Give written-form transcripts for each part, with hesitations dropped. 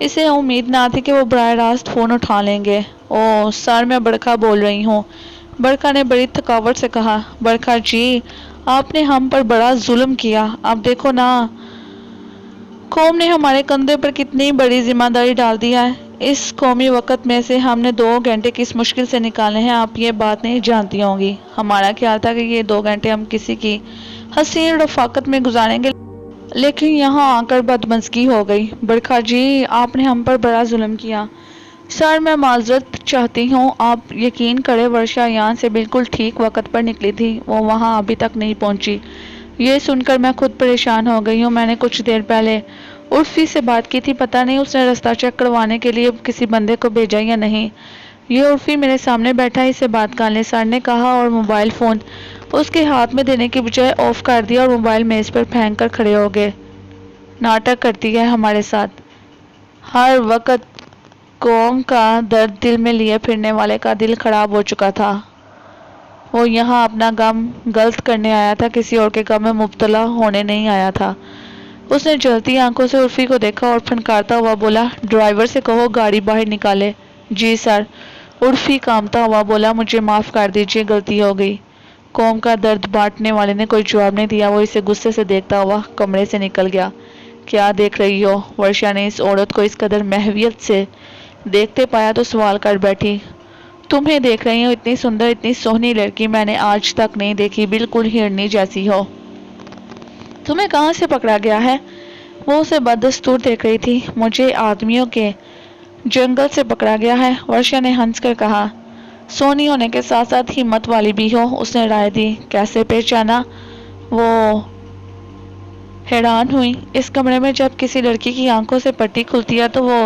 اسے امید نہ تھی کہ وہ براہ راست فون اٹھا لیں گے۔ اوہ سر، میں برکھا بول رہی ہوں۔ برکھا نے بڑی تھکاوٹ سے کہا۔ برکھا جی، آپ نے ہم پر بڑا ظلم کیا۔ اب دیکھو نا، قوم نے ہمارے کندھے پر کتنی بڑی ذمہ داری ڈال دی ہے۔ اس قومی وقت میں سے ہم نے 2 گھنٹے کس مشکل سے نکالے ہیں، آپ یہ بات نہیں جانتی ہوں گی۔ ہمارا خیال تھا کہ یہ 2 گھنٹے ہم کسی کی حسین رفاقت میں گزاریں گے، لیکن یہاں آ کر بدمزگی ہو گئی۔ برکھا جی، آپ نے ہم پر بڑا ظلم کیا۔ سر، میں معذرت چاہتی ہوں۔ آپ یقین کریں، ورشا یہاں سے بالکل ٹھیک وقت پر نکلی تھی، وہ وہاں ابھی تک نہیں پہنچی۔ یہ سن کر میں خود پریشان ہو گئی ہوں۔ میں نے کچھ دیر پہلے عرفی سے بات کی تھی، پتہ نہیں اس نے رستہ چیک کروانے کے لیے کسی بندے کو بھیجا یا نہیں۔ یہ عرفی میرے سامنے بیٹھا، اس سے بات کر لیں، سر نے کہا، اور موبائل فون اس کے ہاتھ میں دینے کی بجائے آف کر دیا اور موبائل میز پر پھینک کر کھڑے ہو گئے۔ ناٹک کرتی ہے ہمارے ساتھ۔ ہر وقت قوم کا درد دل میں لیے پھرنے والے کا دل خراب ہو چکا تھا۔ وہ یہاں اپنا غم غلط کرنے آیا تھا، کسی اور کے غم میں مبتلا ہونے نہیں آیا تھا۔ اس نے جلتی آنکھوں سے عرفی کو دیکھا اور پھنکارتا ہوا بولا، ڈرائیور سے کہو گاڑی باہر نکالے۔ جی سر۔ عرفی کانپتا ہوا بولا، مجھے معاف کر دیجیے، غلطی ہو گئی۔ قوم کا درد بانٹنے والے نے کوئی جواب نہیں دیا، وہ اسے غصے سے دیکھتا ہوا کمرے سے نکل گیا۔ کیا دیکھ رہی ہو؟ ورشا نے اس عورت کو اس قدر محویت سے دیکھتے پایا تو سوال کر بیٹھی۔ تمہیں دیکھ رہی ہوں، اتنی سندر، اتنی سونی لڑکی میں نے آج تک نہیں دیکھی، بالکل ہرنی جیسی ہو۔ تمہیں کہاں سے پکڑا گیا ہے؟ وہ اسے بدستور دیکھ رہی تھی۔ مجھے آدمیوں کے جنگل سے پکڑا گیا ہے، ورشا نے ہنس کر کہا۔ سونی ہونے کے ساتھ ساتھ ہمت والی بھی ہو، اس نے رائے دی۔ کیسے پہچانا؟ وہ حیران ہوئی۔ اس کمرے میں جب کسی لڑکی کی آنکھوں سے پٹی کھلتی ہے تو وہ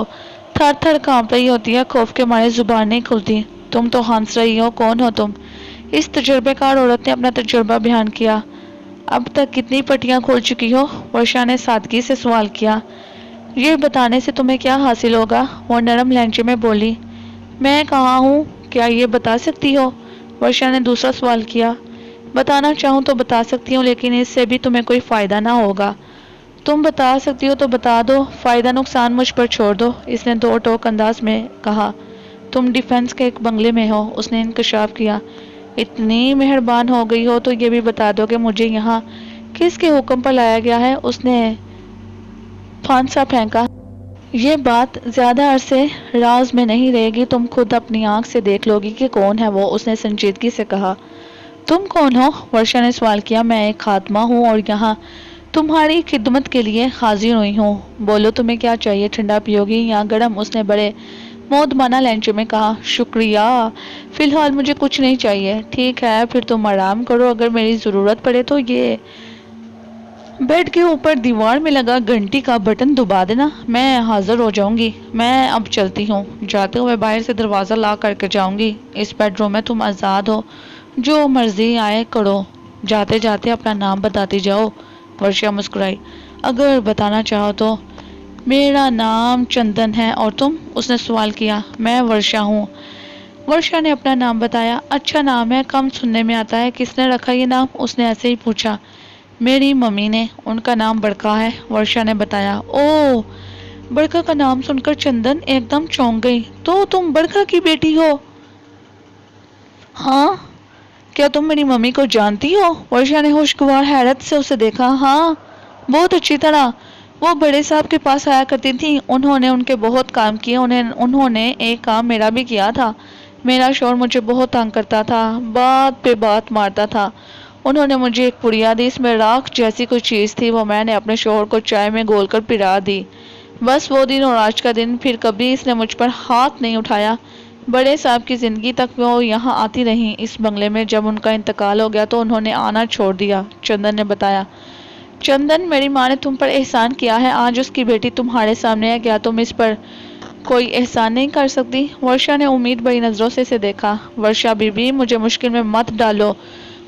تھر تھر کانپ رہی ہوتی ہے، خوف کے مارے زبان نہیں کھلتی۔ تم تو ہنس رہی ہو، کون ہو تم؟ اس تجربے کار عورت نے اپنا تجربہ بیان کیا۔ اب تک کتنی پٹیاں کھول چکی ہو؟ ورشا نے سادگی سے سوال کیا۔ یہ بتانے سے تمہیں کیا حاصل ہوگا؟ وہ نرم لہجے میں بولی۔ میں کہاں ہوں، کیا یہ بتا سکتی ہو؟ ورشا نے دوسرا سوال کیا۔ بتانا چاہوں تو بتا سکتی ہوں، لیکن اس سے بھی تمہیں کوئی فائدہ نہ ہوگا۔ تم بتا سکتی ہو تو بتا دو، فائدہ نقصان مجھ پر چھوڑ دو، اس نے دو ٹوک انداز میں کہا۔ تم ڈیفنس کے ایک بنگلے میں ہو، اس نے انکشاف کیا۔ اتنی مہربان ہو گئی ہو تو یہ بھی بتا دو کہ مجھے یہاں کس کے حکم پر لایا گیا ہے، اس نے پھانسا پھینکا۔ یہ بات زیادہ عرصے راز میں نہیں رہے گی، تم خود اپنی آنکھ سے دیکھ لو گی کہ کون ہے وہ، اس نے سنجیدگی سے کہا۔ تم کون ہو؟ ورشا نے سوال کیا۔ میں ایک خادمہ ہوں اور یہاں تمہاری خدمت کے لیے حاضر ہوئی ہوں۔ بولو تمہیں کیا چاہیے، ٹھنڈا پیو گی یا گرم؟ اس نے بڑے مودبانہ لہجے میں کہا۔ شکریہ، فی الحال مجھے کچھ نہیں چاہیے۔ ٹھیک ہے، پھر تم آرام کرو، اگر میری ضرورت پڑے تو یہ بیڈ کے اوپر دیوار میں لگا گھنٹی کا بٹن دبا دینا، میں حاضر ہو جاؤں گی۔ میں اب چلتی ہوں، جاتے ہوئے باہر سے دروازہ لاک کر کے جاؤں گی۔ اس بیڈ روم میں تم آزاد ہو، جو مرضی آئے کرو، جاتے جاتے اپنا نام بتاتی جاؤ۔ ورشا مسکرائی۔ اگر بتانا چاہو تو۔ میرا نام چندن ہے، اور تم؟ اس نے سوال کیا۔ میں ورشا ہوں۔ ورشا نے اپنا نام بتایا۔ اچھا نام ہے، کم سننے میں آتا ہے، کس نے رکھا یہ نام؟ اس نے ایسے ہی پوچھا۔ میری ممی نے، ان کا نام برکھا ہے، ورشا نے بتایا۔ اوہ! برکھا کا نام سن کر چندن ایک دم چونک گئی۔ تو تم برکھا کی بیٹی ہو؟ ہاں۔ کیا تم میری ممی کو جانتی ہو؟ ورشا نے خوشگوار حیرت سے اسے دیکھا۔ ہاں، بہت اچھی طرح۔ وہ بڑے صاحب کے پاس آیا کرتی تھی، انہوں نے ان کے بہت کام کیے، انہوں نے ایک کام میرا بھی کیا تھا۔ میرا شوہر مجھے بہت تنگ کرتا تھا، بات پہ بات مارتا تھا۔ انہوں نے مجھے ایک پڑیا دی، اس میں راکھ جیسی کوئی چیز تھی، وہ میں نے اپنے شوہر کو چائے میں گھول کر پلا دی۔ بس وہ دن اور آج کا دن، پھر کبھی اس نے مجھ پر ہاتھ نہیں اٹھایا۔ بڑے صاحب کی زندگی تک وہ یہاں آتی رہیں اس بنگلے میں، جب ان کا انتقال ہو گیا تو انہوں نے آنا چھوڑ دیا، چندن نے بتایا۔ چندن، میری ماں نے تم پر احسان کیا ہے، آج اس کی بیٹی تمہارے سامنے ہے، کیا تم اس پر کوئی احسان نہیں کر سکتی؟ ورشا نے امید بھری نظروں سے اسے دیکھا۔ ورشا بی بی، مجھے مشکل میں مت ڈالو،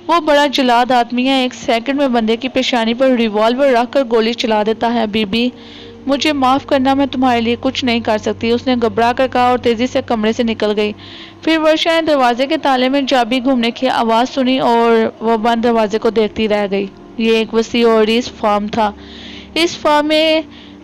وہ بڑا جلاد آدمی ہے، ایک سیکنڈ میں بندے کی پیشانی پر ریوالور رکھ کر گولی چلا دیتا ہے۔ بی بی، مجھے معاف کرنا، میں تمہارے لیے کچھ نہیں کر سکتی، اس نے گھبرا کر کہا اور تیزی سے کمرے سے نکل گئی۔ پھر ورشا نے دروازے کے تالے میں چابی گھومنے کی آواز سنی اور وہ بند دروازے کو دیکھتی رہ گئی۔ یہ ایک وسیع اور عریض فارم تھا۔ اس فارم میں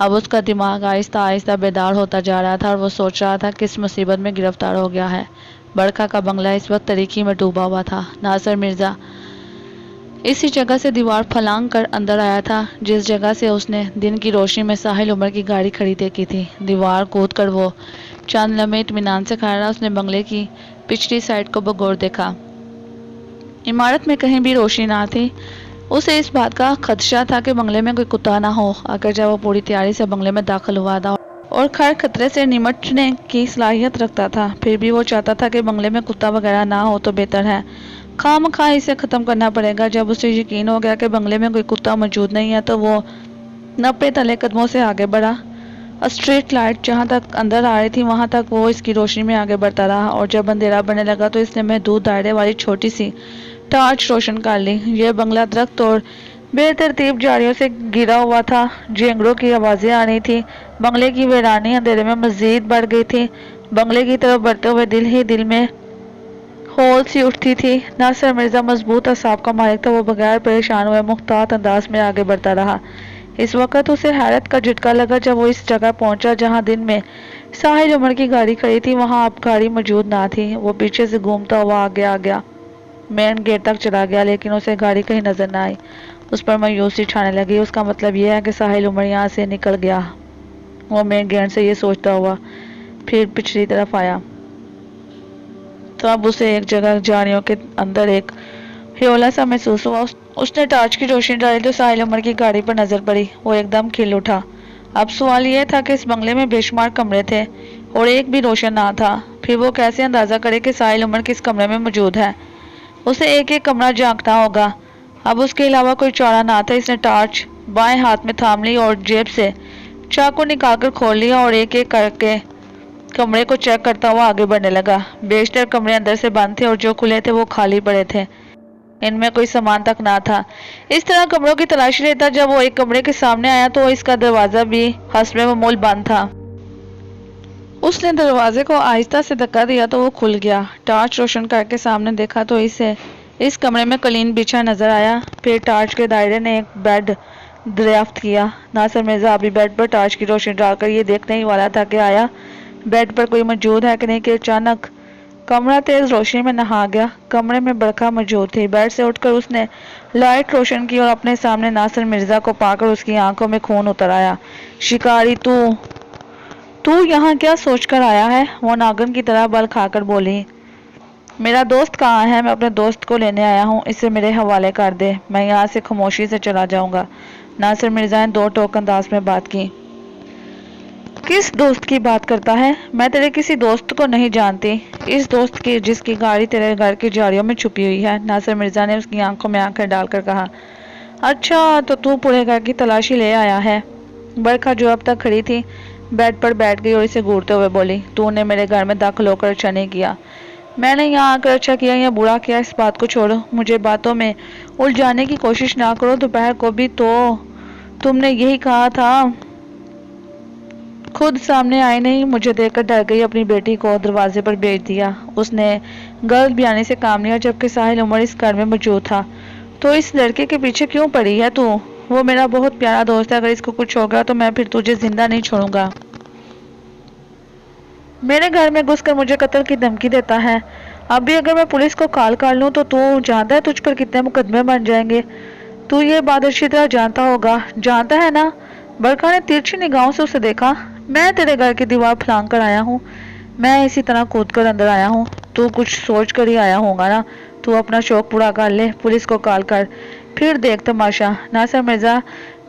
اب اس کا دماغ آہستہ آہستہ بیدار ہوتا جا رہا تھا اور وہ سوچ رہا تھا کس مصیبت میں گرفتار ہو گیا ہے۔ برکھا کا بنگلہ اس وقت تاریکی میں ڈوبا ہوا تھا۔ ناصر مرزا اسی جگہ سے دیوار پھلانگ کر اندر آیا تھا جس جگہ سے اس نے دن کی روشنی میں ساحل عمر کی گاڑی کھڑی دیکھی تھی۔ دیوار کود کر وہ چند لمحے اطمینان سے کھڑا رہا۔ اس نے بنگلے کی پچھلی سائڈ کو بغور دیکھا۔ عمارت میں کہیں بھی روشنی نہ تھی۔ اسے اس بات کا خدشہ تھا کہ بنگلے میں کوئی کتا نہ ہو۔ اگرچہ وہ پوری تیاری سے بنگلے میں داخل ہوا تھا اور ہر خطرے سے نمٹنے کی صلاحیت رکھتا تھا، پھر بھی وہ چاہتا تھا کہ بنگلے میں کتا وغیرہ نہ ہو تو بہتر ہے۔ خواہ اسے ختم کرنا پڑے گا۔ جب اسے یقین ہو گیا کہ بنگلے میں کوئی کتا موجود نہیں ہے تو وہ نپے تلے قدموں سے آگے بڑھا۔ اسٹریٹ لائٹ جہاں تک اندر آ رہی تھی وہاں تک وہ اس کی روشنی میں آگے بڑھتا رہا اور جب اندھیرا بڑھنے لگا تو اس نے محدود دائرے والی چھوٹی سی ٹارچ روشن کر لی۔ یہ بنگلہ درخت اور بے ترتیب جھاڑیوں سے گھرا ہوا تھا۔ جھینگروں کی آوازیں آ رہی تھی۔ بنگلے کی ویرانی اندھیرے میں مزید بڑھ گئی تھی۔ بنگلے کی طرف بڑھتے ہوئے دل ہی دل میں ہول سی اٹھتی تھی۔ ناصر مرزا مضبوط اعصاب کا مالک تھا۔ وہ بغیر پریشان ہوئے محتاط انداز میں آگے بڑھتا رہا۔ اس وقت اسے حیرت کا جھٹکا لگا جب وہ اس جگہ پہنچا جہاں دن میں ساحل عمر کی گاڑی کھڑی تھی۔ وہاں اب گاڑی موجود نہ تھی۔ وہ پیچھے سے گھومتا ہوا آگے آ گیا، مین گیٹ تک چلا گیا، لیکن اسے گاڑی کہیں نظر نہ آئی۔ اس پر مایوسی چھانے لگی۔ اس کا مطلب یہ ہے کہ ساحل عمر یہاں سے نکل گیا۔ وہ مین گیٹ سے یہ سوچتا ہوا پھر پچھلی طرف آیا تو اب اسے ایک جگہ جھاڑیوں کے اندر ایک ہیولا سا محسوس ہوا۔ اس نے ٹارچ کی روشنی ڈالی تو ساحل عمر کی گاڑی پر نظر پڑی۔ وہ ایک دم کھل اٹھا۔ اب سوال یہ تھا کہ اس بنگلے میں بے شمار کمرے تھے اور ایک بھی روشن نہ تھا، پھر وہ کیسے اندازہ کرے کہ ساحل عمر کس کمرے میں موجود ہے؟ اسے ایک ایک کمرہ جھانکنا ہوگا۔ اب اس کے علاوہ کوئی چارہ نہ تھا۔ اس نے ٹارچ بائیں ہاتھ میں تھام لی اور جیب سے چاقو نکال کر کھول لیا اور ایک ایک کر کے کمرے کو چیک کرتا ہوا آگے بڑھنے لگا۔ بیشتر کمرے اندر سے بند تھے اور جو کھلے تھے وہ خالی پڑے تھے، ان میں کوئی سامان تک نہ تھا۔ اس طرح کمروں کی تلاشی لیتا جب وہ ایک کمرے کے سامنے آیا تو اس کا دروازہ بھی حسب معمول بند تھا۔ اس نے دروازے کو آہستہ سے دھکا دیا تو وہ کھل گیا۔ ٹارچ روشن کر کے سامنے دیکھا تو اسے اس کمرے میں قالین بچھا نظر آیا۔ پھر ٹارچ کے دائرے نے ایک بیڈ دریافت کیا۔ ناصر مرزا ابھی بیڈ پر ٹارچ کی روشنی ڈال کر یہ دیکھنے ہی والا تھا کہ آیا بیڈ پر کوئی موجود ہے کہ نہیں کہ اچانک کمرہ تیز روشنی میں نہا گیا۔ کمرے میں برکھا موجود تھی۔ بیڈ سے اٹھ کر اس نے لائٹ روشن کی اور اپنے سامنے ناصر مرزا کو پا کر اس کی آنکھوں میں خون اتر آیا۔ شکاری تو یہاں کیا سوچ کر آیا ہے؟ وہ ناگن کی طرح بل کھا کر بولی۔ میرا دوست کہاں ہے؟ میں اپنے دوست کو لینے آیا ہوں، اسے میرے حوالے کر دے، میں یہاں سے خاموشی سے چلا جاؤں گا۔ ناصر مرزا نے دو ٹوک انداز میں بات کی۔ کس دوست کی بات کرتا ہے؟ میں تیرے کسی دوست کو نہیں جانتی۔ اس دوست کی جس کی گاڑی تیرے گھر کی جھاڑیوں میں چھپی ہوئی ہے۔ ناصر مرزا نے اس کی آنکھوں میں آنکھیں ڈال کر کہا۔ اچھا تو پورے گھر کی تلاشی لے آیا ہے؟ برکھا جو اب تک کھڑی تھی بیڈ پر بیٹھ گئی اور اسے گھورتے ہوئے بولی، تو نے میرے گھر میں داخل ہو کر اچھا نہیں کیا۔ میں نے یہاں آ کر اچھا کیا یا برا کیا اس بات کو چھوڑو، مجھے باتوں میں الجھانے کی کوشش نہ کرو۔ دوپہر کو بھی تو تم نے یہی کہا تھا۔ خود سامنے آئی نہیں، مجھے دیکھ کر ڈر گئی، اپنی بیٹی کو دروازے پر بھیج دیا۔ اس نے غلط بیانی سے کام لیا جبکہ ساحل عمر اس گھر میں موجود تھا۔ تو اس لڑکے کے پیچھے کیوں پڑی ہے تو؟ وہ میرا بہت پیارا دوست ہے، اگر اس کو کچھ ہوگا تو میں پھر تجھے زندہ نہیں چھوڑوں گا۔ میرے گھر میں گھس کر مجھے قتل کی دھمکی دیتا ہے۔ اب بھی اگر میں پولیس کو کال کر لوں تو جانتا ہے تجھ پر کتنے مقدمے بن جائیں گے؟ تو یہ بات اچھی طرح جانتا ہوگا، جانتا ہے نا؟ برکھا نے ترچھی نگاہوں سے اسے دیکھا۔ میں تیرے گھر کی دیوار پھلانگ کر آیا ہوں، میں اسی طرح کود کر اندر آیا ہوں، تو کچھ سوچ کر ہی آیا ہوگا نا؟ تو اپنا شوق پورا کر لے، پولیس کو کال کر، پھر دیکھ تماشا۔ ناصر مرزا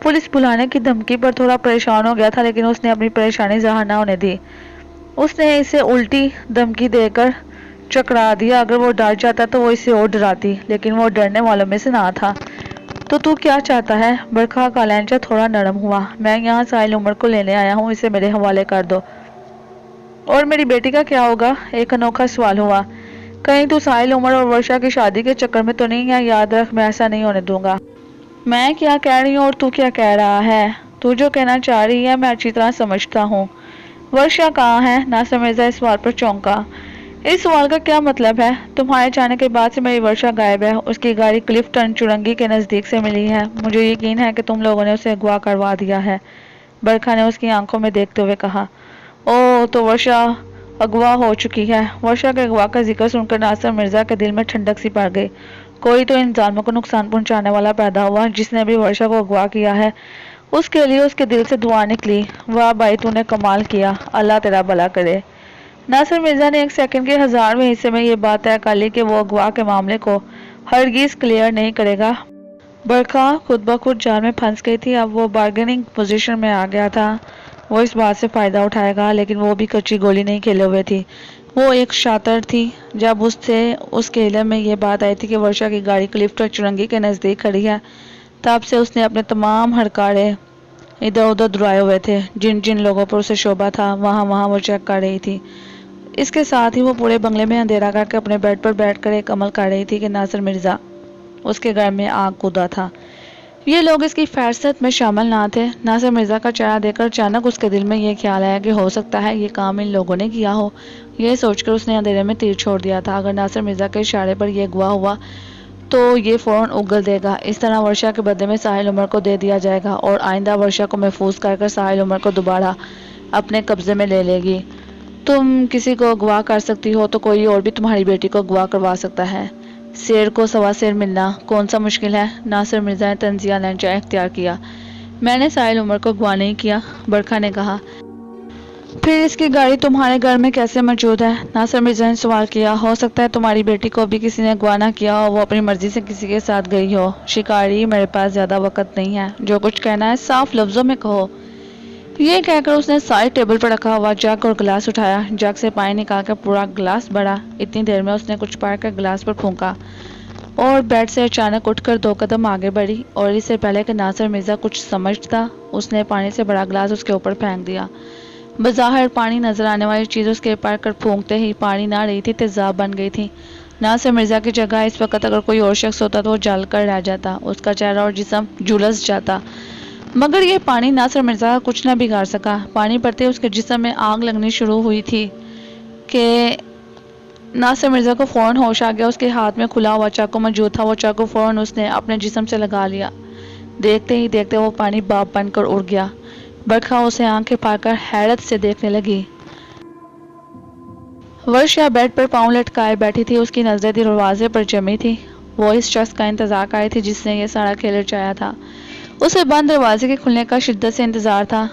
پولیس بلانے کی دھمکی پر تھوڑا پریشان ہو گیا تھا، لیکن اس نے اپنی پریشانی ظاہر نہ ہونے دی۔ اس نے اسے الٹی دھمکی دے کر چکرا دیا۔ اگر وہ ڈر جاتا تو وہ اسے اور ڈراتی، لیکن وہ ڈرنے والوں میں سے نہ تھا۔ تو کیا چاہتا ہے؟ برکھا کا لہجہ تھوڑا نرم ہوا۔ میں یہاں ساحل عمر کو لینے آیا ہوں، اسے میرے حوالے کر دو۔ اور میری بیٹی کا کیا ہوگا؟ ایک انوکھا سوال ہوا۔ کہیں تو ساحل عمر اور ورشا کی شادی کے چکر میں تو نہیں ہے؟ یاد رکھ، میں ایسا نہیں ہونے دوں گا۔ میں کیا کہہ رہی ہوں اور تو کیا کہہ رہا ہے؟ تو جو کہنا چاہ رہی ہے میں اچھی طرح سمجھتا ہوں۔ ورشا کہاں ہے؟ ناصر مرزا اس سوال پر چونکا۔ اس سوال کا کیا مطلب ہے؟ تمہارے جانے کے بعد سے میری ورشا غائب ہے۔ اس کی گاڑی کلفٹن چرنگی کے نزدیک سے ملی ہے۔ مجھے یقین ہے کہ تم لوگوں نے اسے اغوا کروا دیا ہے۔ برکھا نے اس کی آنکھوں میں دیکھتے ہوئے کہا۔ او تو ورشا اغوا ہو چکی ہے۔ ورشا کے اغوا کا ذکر سن کر ناصر مرزا کے دل میں ٹھنڈک سی پڑ گئی۔ کوئی تو ان ظالموں کو نقصان پہنچانے والا پیدا ہوا جس نے بھی ورشا کو اغوا کیا ہے۔ اس کے لیے اس کے دل سے دعا نکلی، واہ بھائی تو نے کمال کیا، اللہ تیرا بھلا کرے۔ ناصر مرزا نے ایک سیکنڈ کے 1000ویں حصے میں یہ بات طے کر لی کہ وہ اغوا کے معاملے کو ہرگز کلیئر نہیں کرے گا۔ برکھا خود بخود جال میں پھنس گئی تھی۔ اب وہ بارگیننگ پوزیشن میں آ گیا تھا۔ وہ اس بات سے فائدہ اٹھائے گا، لیکن وہ بھی کچی گولی نہیں کھیلے ہوئے تھی۔ وہ ایک شاطر تھی۔ جب اس کے علم میں یہ بات آئی تھی کہ ورشا کی گاڑی کلفٹ اور چرنگی کے نزدیک کھڑی ہے، تب سے اس نے اپنے تمام ہڑکارے ادھر ادھر دھرائے ہوئے تھے۔ جن جن لوگوں پر اسے شبہ تھا وہاں وہ چیک کر رہی تھی۔ اس کے ساتھ ہی وہ پورے بنگلے میں اندھیرا کر کے اپنے بیڈ پر بیٹھ کر ایک عمل کر رہی تھی کہ ناصر مرزا اس کے گھر میں آگ کودا تھا۔ یہ لوگ اس کی فہرست میں شامل نہ تھے۔ ناصر مرزا کا چہرہ دیکھ کر اچانک اس کے دل میں یہ خیال آیا کہ ہو سکتا ہے یہ کام ان لوگوں نے کیا ہو۔ یہ سوچ کر اس نے اندھیرے میں تیر چھوڑ دیا تھا، اگر ناصر مرزا کے اشارے پر یہ اغوا ہوا تو یہ فوراً اگل دے گا۔ اس طرح ورشا کے بدلے میں ساحل عمر کو دے دیا جائے گا اور آئندہ ورشا کو محفوظ کر کر ساحل عمر کو دوبارہ اپنے قبضے میں لے لے گی۔ تم کسی کو اغوا کر سکتی ہو تو کوئی اور بھی تمہاری بیٹی کو اغوا کروا سکتا ہے۔ شیر کو سوا شیر ملنا کون سا مشکل ہے؟ ناصر مرزا نے طنزیہ لہجہ اختیار کیا۔ میں نے ساحل عمر کو اغوا نہیں کیا، برکھا نے کہا۔ پھر اس کی گاڑی تمہارے گھر میں کیسے موجود ہے؟ ناصر مرزا نے سوال کیا۔ ہو سکتا ہے تمہاری بیٹی کو بھی کسی نے اغوا نہ کیا ہو، وہ اپنی مرضی سے کسی کے ساتھ گئی ہو۔ شکاری، میرے پاس زیادہ وقت نہیں ہے، جو کچھ کہنا ہے صاف لفظوں میں کہو۔ یہ کہہ کر اس نے سائڈ ٹیبل پر رکھا ہوا جگ اور گلاس اٹھایا، جگ سے پانی نکال کر پورا گلاس بھرا۔ اتنی دیر میں اس نے کچھ پڑھ کر گلاس پر پھونکا اور بیڈ سے اچانک اٹھ کر 2 قدم آگے بڑھی، اور اس سے پہلے کہ ناصر مرزا کچھ سمجھتا اس نے پانی سے بڑا گلاس اس کے اوپر پھینک دیا۔ بظاہر پانی نظر آنے والی چیز اس کے پر کر پھونکتے ہی پانی نہ رہی تھی، تیزاب بن گئی تھی۔ ناصر مرزا کی جگہ اس وقت اگر کوئی اور شخص ہوتا تو وہ جل کر رہ جاتا، اس کا چہرہ اور جسم جھلس جاتا، مگر یہ پانی ناصر مرزا کا کچھ نہ بگاڑ سکا۔ پانی پڑتے اس کے جسم میں آگ لگنی شروع ہوئی تھی کہ ناصر مرزا کو فوراً ہوش آ گیا۔ اس کے ہاتھ میں کھلا ہوا چاقو موجود تھا، وہ چاقو فوراً اس نے اپنے جسم سے لگا لیا۔ دیکھتے ہی دیکھتے وہ پانی بھاپ بن کر اڑ گیا۔ برکھا اسے آنکھیں پھاڑ کر حیرت سے دیکھنے لگی۔ ورشا بیڈ پر پاؤں لٹکائے بیٹھی تھی، اس کی نظریں دروازے پر جمی تھی۔ وہ اس شخص کا انتظار کر رہی تھی جس نے یہ سارا کھیل رچایا تھا۔ اسے بند دروازے کے کھلنے کا شدت سے انتظار تھا۔